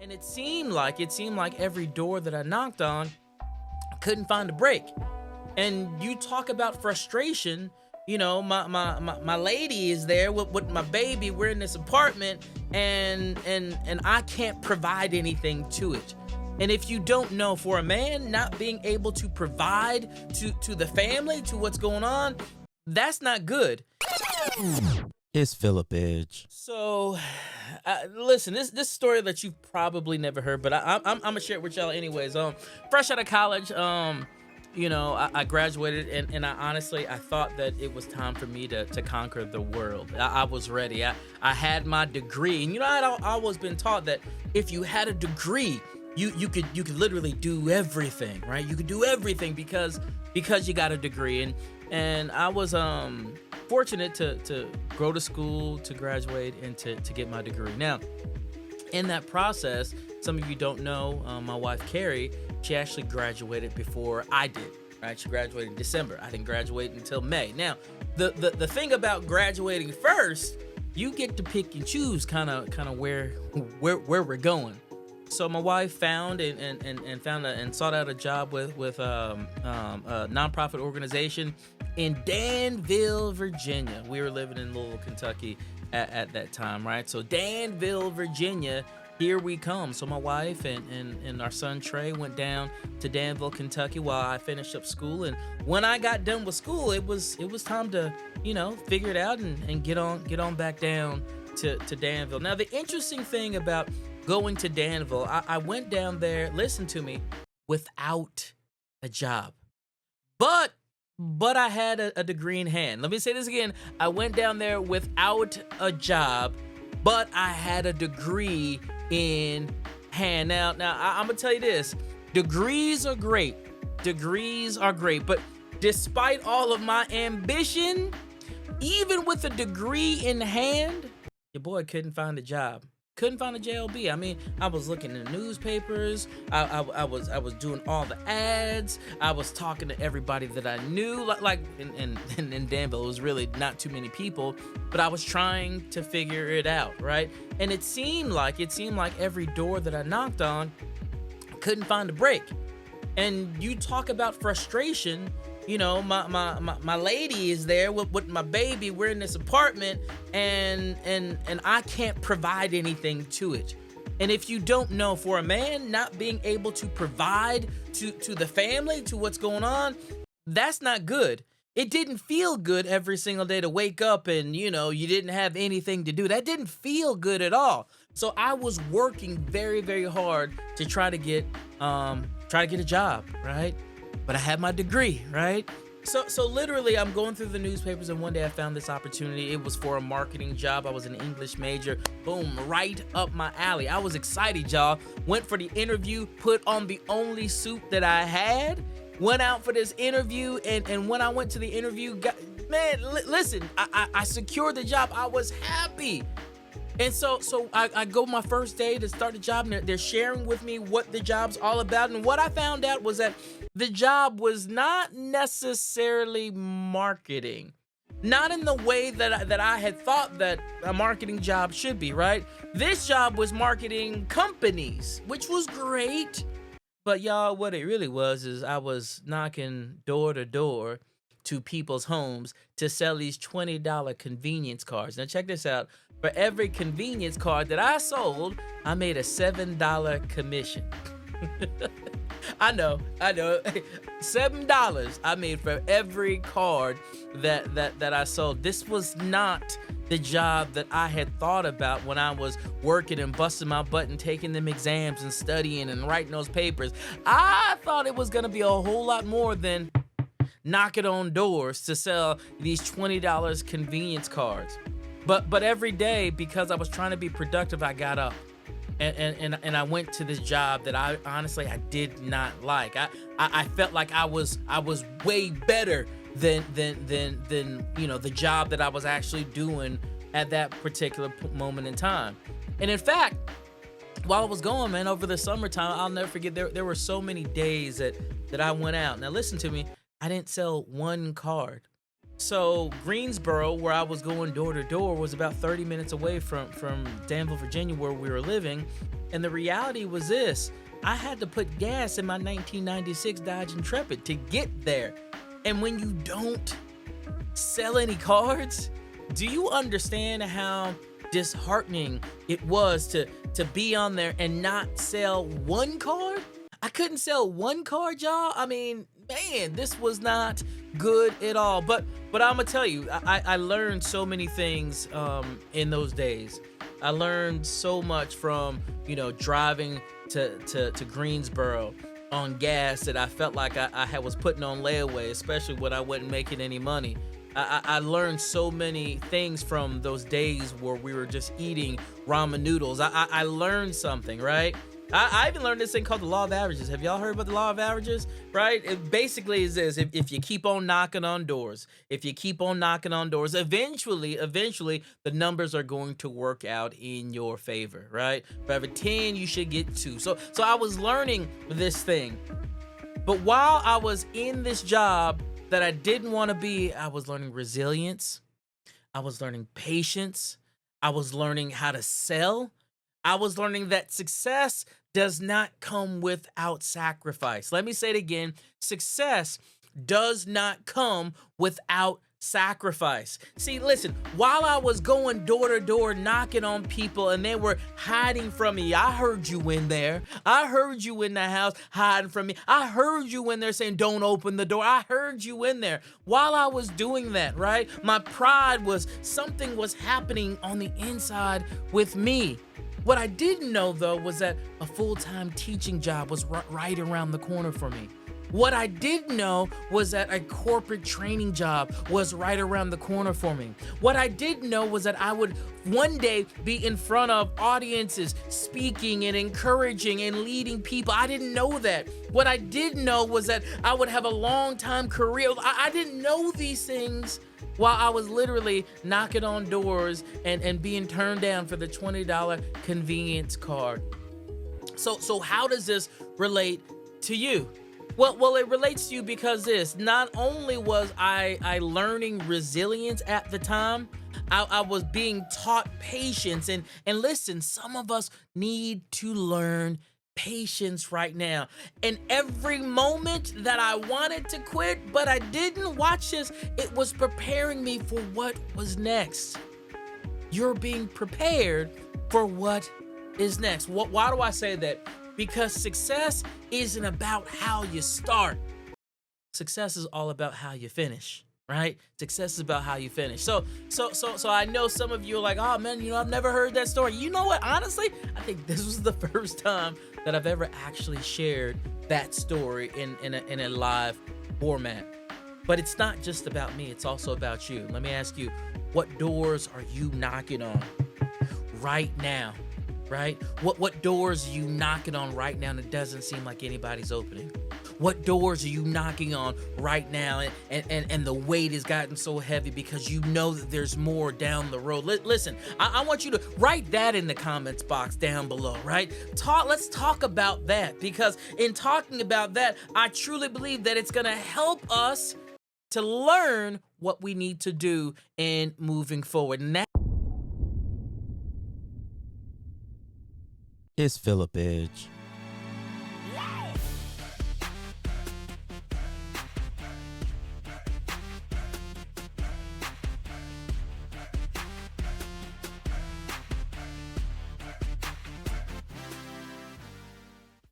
And it seemed like every door that I knocked on, I couldn't find a break. And you talk about frustration. My lady is there with my baby. We're in this apartment, and I can't provide anything to it. And if you don't know, for a man not being able to provide to the family, to what's going on, that's not good. It's Philip Edge. So, listen, this story that you've probably never heard, but I'm gonna share it with y'all anyways. Fresh out of college, I graduated, and I thought that it was time for me to conquer the world. I was ready. I had my degree, and I'd always been taught that if you had a degree, you could literally do everything, right? You could do everything because you got a degree, and I was fortunate to go to school, to graduate, and to get my degree. Now, in that process, some of you don't know, my wife Carrie, she actually graduated before I did. Right? She graduated in December. I didn't graduate until May. Now, the thing about graduating first, you get to pick and choose kind of where we're going. So my wife found and sought out a job with a nonprofit organization in Danville, Virginia. We were living in Louisville, Kentucky at that time, right? So Danville, Virginia, here we come. So my wife and our son Trey went down to Danville, Kentucky while I finished up school. And when I got done with school, it was time to, figure it out and get on back down to Danville. Now, the interesting thing about going to Danville, I went down there, listen to me, without a job. But I had a degree in hand. Let me say this again. I went down there without a job, but I had a degree in hand. Now I'm gonna tell you this. Degrees are great. But despite all of my ambition, even with a degree in hand, your boy couldn't find a job. Couldn't find a JLB. I mean, I was looking in the newspapers. I was doing all the ads. I was talking to everybody that I knew. Like in Danville, it was really not too many people, but I was trying to figure it out, right? And it seemed like every door that I knocked on, I couldn't find a break. And you talk about frustration. My lady is there with my baby. We're in this apartment, and I can't provide anything to it. And if you don't know, for a man not being able to provide to the family, to what's going on, that's not good. It didn't feel good every single day to wake up and, you didn't have anything to do. That didn't feel good at all. So I was working very, very hard to try to get a job, right? But I had my degree, right? So literally, I'm going through the newspapers, and one day I found this opportunity. It was for a marketing job. I was an English major. Boom, right up my alley. I was excited, y'all. Went for the interview, put on the only suit that I had, went out for this interview, and when I went to the interview, listen, I secured the job. I was happy. And so I go my first day to start the job, and they're sharing with me what the job's all about. And what I found out was that the job was not necessarily marketing. Not in the way that I had thought that a marketing job should be, right? This job was marketing companies, which was great. But y'all, what it really was is I was knocking door to door to people's homes to sell these $20 convenience cards. Now check this out. For every convenience card that I sold, I made a $7 commission. I know. $7 I made for every card that I sold. This was not the job that I had thought about when I was working and busting my butt and taking them exams and studying and writing those papers. I thought it was gonna be a whole lot more than knocking on doors to sell these $20 convenience cards. But every day, because I was trying to be productive, I got up and I went to this job that I honestly did not like. I felt like I was way better than the job that I was actually doing at that particular moment in time. And in fact, while I was going, man, over the summertime, I'll never forget, there were so many days that I went out. Now listen to me, I didn't sell one card. So Greensboro, where I was going door to door, was about 30 minutes away from Danville, Virginia, where we were living. And the reality was this: I had to put gas in my 1996 Dodge Intrepid to get there. And when you don't sell any cards, do you understand how disheartening it was to be on there and not sell one card? I couldn't sell one card, y'all. I mean, man, this was not good at all. But I'm gonna tell you, I learned so many things in those days. I learned so much from driving to Greensboro on gas that I felt like I was putting on layaway, especially when I wasn't making any money. I learned so many things from those days where we were just eating ramen noodles. I learned something, right? I even learned this thing called the law of averages. Have y'all heard about the law of averages? Right? It basically is this: if you keep on knocking on doors, eventually, the numbers are going to work out in your favor, right? For every 10, you should get 2. So I was learning this thing. But while I was in this job that I didn't want to be, I was learning resilience. I was learning patience. I was learning how to sell. I was learning that success does not come without sacrifice. Let me say it again. Success does not come without sacrifice. See, listen, while I was going door to door knocking on people and they were hiding from me, I heard you in there. I heard you in the house hiding from me. I heard you in there saying, don't open the door. I heard you in there. While I was doing that, right? My pride was something was happening on the inside with me. What I didn't know, though, was that a full-time teaching job was right around the corner for me. What I did know was that a corporate training job was right around the corner for me. What I did know was that I would one day be in front of audiences speaking and encouraging and leading people. I didn't know that. What I did know was that I would have a long-time career. I didn't know these things while I was literally knocking on doors and being turned down for the $20 convenience card. So how does this relate to you? Well, it relates to you because not only was I learning resilience at the time, I was being taught patience. And listen, some of us need to learn patience right now. And every moment that I wanted to quit, but I didn't, watch this, it was preparing me for what was next. You're being prepared for what is next. Why do I say that? Because success isn't about how you start. Success is all about how you finish, right? Success is about how you finish. So I know some of you are like, oh man, I've never heard that story. You know what? Honestly, I think this was the first time that I've ever actually shared that story in a live format. But it's not just about me, it's also about you. Let me ask you, what doors are you knocking on right now? Right? What doors are you knocking on right now and it doesn't seem like anybody's opening? What doors are you knocking on right now and the weight has gotten so heavy because you know that there's more down the road? Listen, I want you to write that in the comments box down below, right? Let's talk about that, because in talking about that, I truly believe that it's going to help us to learn what we need to do in moving forward. And that It's Philip Edge.